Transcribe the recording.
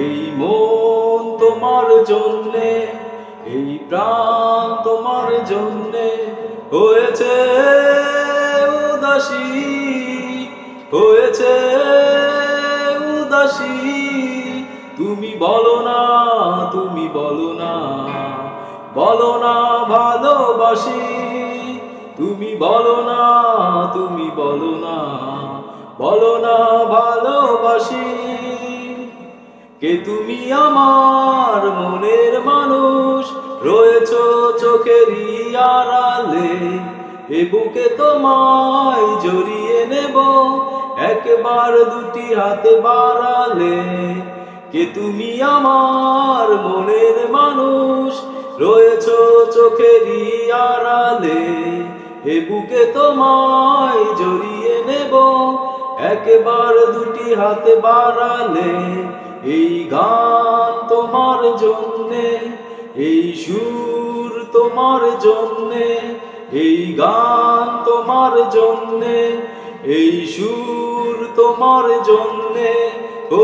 এই মন তোমার জন্যে, এই প্রাণ তোমার জন্যে হয়েছে উদাসী, হয়েছে উদাসী। তুমি বলো না, তুমি বলো না, বলো না ভালোবাসি। তুমি বলো না, তুমি বলো না, বলো না ভালোবাসি। কে তুমি আমার মনের মানুষ, রয়েছো চোখেরই আড়ালে। এ বুকে তোমায় জড়িয়ে নেব, একবার দুটি হাতে বাড়ালে। কে তুমি আমার মনের মানুষ, রয়েছো চোখেরই আড়ালে। এ বুকে তোমায় জড়িয়ে নেব, একবার দুটি হাতে বাড়ালে। এই গান তোমার জন্যে, এই সুর তোমার জন্যে, এই গান তোমার জন্যে, এই সুর তোমার জন্যে।